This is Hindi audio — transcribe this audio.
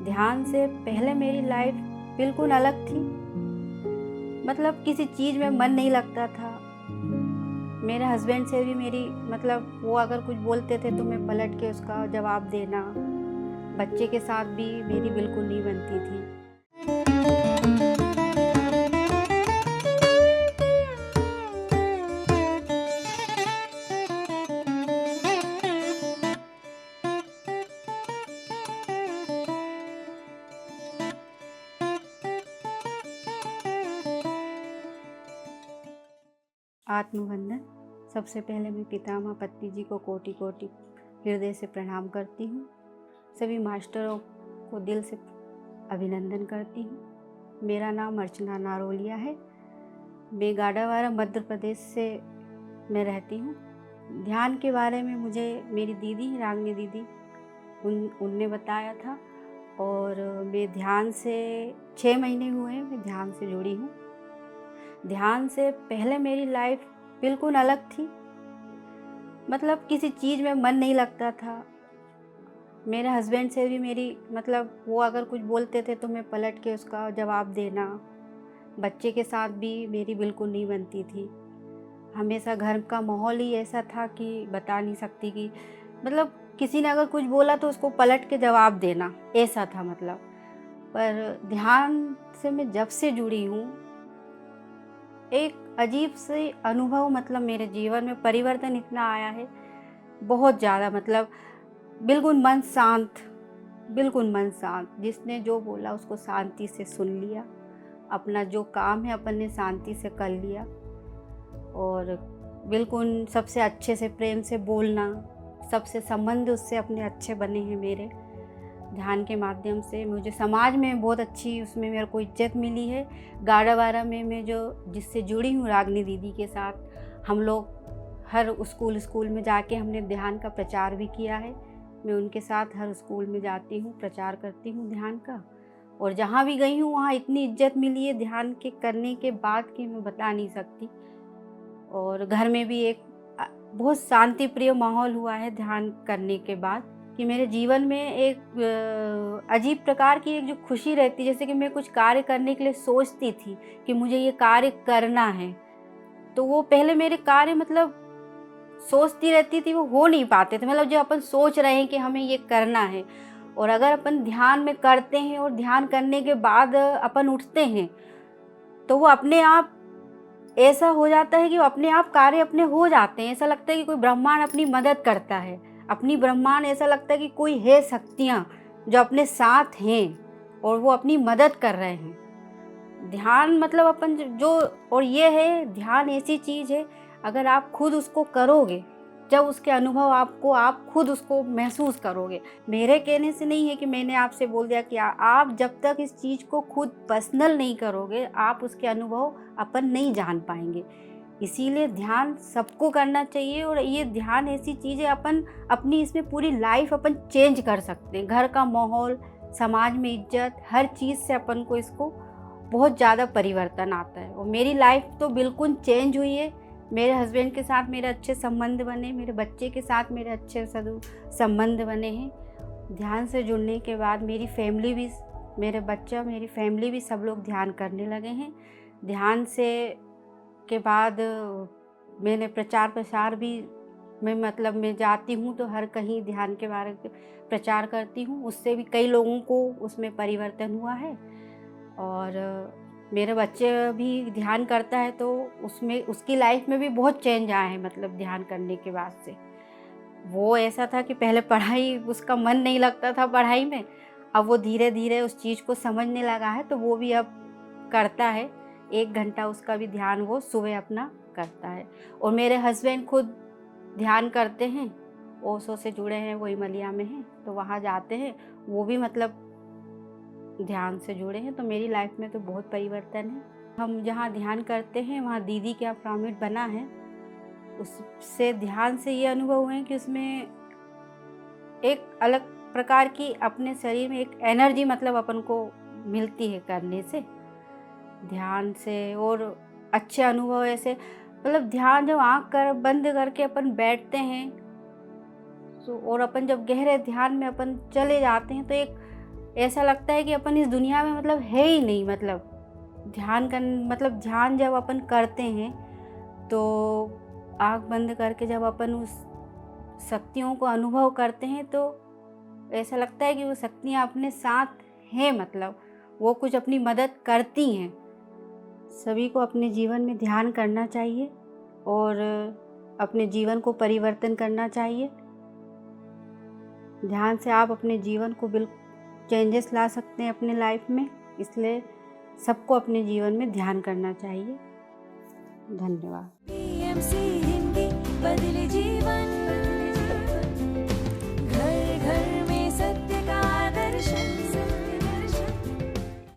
ध्यान से पहले मेरी लाइफ बिल्कुल अलग थी। मतलब किसी चीज़ में मन नहीं लगता था। मेरे हस्बैंड से भी मेरी मतलब वो अगर कुछ बोलते थे तो मैं पलट के उसका जवाब देना। बच्चे के साथ भी मेरी बिल्कुल नहीं बनती थी। आत्मवंदन। सबसे पहले मैं पितामह पत्नी जी को कोटि कोटि हृदय से प्रणाम करती हूँ। सभी मास्टरों को दिल से अभिनंदन करती हूँ। मेरा नाम अर्चना नारोलिया है। मैं गाडावारा मध्य प्रदेश से मैं रहती हूँ। ध्यान के बारे में मुझे मेरी दीदी रागनी दीदी उनने बताया था और मैं ध्यान से 6 महीने हुए मैं ध्यान से जुड़ी हूँ। ध्यान से पहले मेरी लाइफ बिल्कुल अलग थी। मतलब किसी चीज़ में मन नहीं लगता था। मेरे हस्बैंड से भी मेरी मतलब वो अगर कुछ बोलते थे तो मैं पलट के उसका जवाब देना। बच्चे के साथ भी मेरी बिल्कुल नहीं बनती थी। हमेशा घर का माहौल ही ऐसा था कि बता नहीं सकती कि मतलब किसी ने अगर कुछ बोला तो उसको पलट के जवाब देना, ऐसा था मतलब। पर ध्यान से मैं जब से जुड़ी हूँ, एक अजीब से अनुभव मतलब मेरे जीवन में परिवर्तन इतना आया है, बहुत ज़्यादा। मतलब बिल्कुल मन शांत, बिल्कुल मन शांत। जिसने जो बोला उसको शांति से सुन लिया। अपना जो काम है अपन ने शांति से कर लिया और बिल्कुल सबसे अच्छे से प्रेम से बोलना, सबसे संबंध उससे अपने अच्छे बने हैं मेरे। ध्यान के माध्यम से मुझे समाज में बहुत अच्छी उसमें मेरे को इज्जत मिली है। गाडावारा में मैं जो जिससे जुड़ी हूँ रागनी दीदी के साथ, हम लोग हर स्कूल में जाके हमने ध्यान का प्रचार भी किया है। मैं उनके साथ हर स्कूल में जाती हूँ, प्रचार करती हूँ ध्यान का। और जहाँ भी गई हूँ वहाँ इतनी इज्जत मिली है ध्यान के करने के बाद कि मैं बता नहीं सकती। और घर में भी एक बहुत शांति प्रिय माहौल हुआ है ध्यान करने के बाद, कि मेरे जीवन में एक अजीब प्रकार की एक जो खुशी रहती, जैसे कि मैं कुछ कार्य करने के लिए सोचती थी कि मुझे ये कार्य करना है, तो वो पहले मेरे कार्य मतलब सोचती रहती थी, वो हो नहीं पाते थे। मतलब जो अपन सोच रहे हैं कि हमें ये करना है, और अगर अपन ध्यान में करते हैं और ध्यान करने के बाद अपन उठते हैं तो वो अपने आप ऐसा हो जाता है कि वो अपने आप कार्य अपने हो जाते हैं। ऐसा लगता है कि कोई ब्रह्मांड अपनी मदद करता है, अपनी ब्रह्मांड ऐसा लगता है कि कोई है शक्तियाँ जो अपने साथ हैं और वो अपनी मदद कर रहे हैं। ध्यान मतलब अपन जो, और ये है ध्यान ऐसी चीज़ है, अगर आप खुद उसको करोगे, जब उसके अनुभव आपको आप खुद उसको महसूस करोगे। मेरे कहने से नहीं है कि मैंने आपसे बोल दिया कि आप जब तक इस चीज़ को खुद पर्सनल नहीं करोगे आप उसके अनुभव अपन नहीं जान पाएंगे। इसीलिए ध्यान सबको करना चाहिए। और ये ध्यान ऐसी चीज़ है, अपन अपनी इसमें पूरी लाइफ अपन चेंज कर सकते हैं। घर का माहौल, समाज में इज्जत, हर चीज़ से अपन को इसको बहुत ज़्यादा परिवर्तन आता है। और मेरी लाइफ तो बिल्कुल चेंज हुई है। मेरे हस्बैंड के साथ मेरे अच्छे संबंध बने, मेरे बच्चे के साथ मेरे अच्छे संबंध बने हैं। ध्यान से जुड़ने के बाद मेरी फैमिली भी, मेरे बच्चा, मेरी फैमिली भी सब लोग ध्यान करने लगे हैं। ध्यान से के बाद मैंने प्रचार प्रसार भी, मैं जाती हूँ तो हर कहीं ध्यान के बारे में प्रचार करती हूँ। उससे भी कई लोगों को उसमें परिवर्तन हुआ है। और मेरे बच्चे भी ध्यान करता है तो उसमें उसकी लाइफ में भी बहुत चेंज आया है। मतलब ध्यान करने के बाद से वो ऐसा था कि पहले पढ़ाई उसका मन नहीं लगता था पढ़ाई में, अब वो धीरे धीरे उस चीज़ को समझने लगा है तो वो भी अब करता है। 1 घंटा उसका भी ध्यान वो सुबह अपना करता है। और मेरे हस्बैंड खुद ध्यान करते हैं, ओशो से जुड़े हैं, वो हिमालय में हैं तो वहाँ जाते हैं, वो भी मतलब ध्यान से जुड़े हैं। तो मेरी लाइफ में तो बहुत परिवर्तन है। हम जहाँ ध्यान करते हैं वहाँ दीदी के पिरामिड बना है, उससे ध्यान से ये अनुभव हुए कि उसमें एक अलग प्रकार की अपने शरीर में एक एनर्जी मतलब अपन को मिलती है करने से, ध्यान से। और अच्छे अनुभव ऐसे, मतलब ध्यान जब आँख बंद करके अपन बैठते हैं तो, और अपन जब गहरे ध्यान में अपन चले जाते हैं तो एक ऐसा लगता है कि अपन इस दुनिया में मतलब है ही नहीं। मतलब ध्यान जब अपन करते हैं तो आँख बंद करके जब अपन उस शक्तियों को अनुभव करते हैं तो ऐसा लगता है कि वो शक्तियाँ अपने साथ हैं, मतलब वो कुछ अपनी मदद करती हैं। सभी को अपने जीवन में ध्यान करना चाहिए और अपने जीवन को परिवर्तन करना चाहिए। ध्यान से आप अपने जीवन को बिल्कुल चेंजेस ला सकते हैं अपने लाइफ में, इसलिए सबको अपने जीवन में ध्यान करना चाहिए। धन्यवाद। PMC हिंदी बदले जीवन।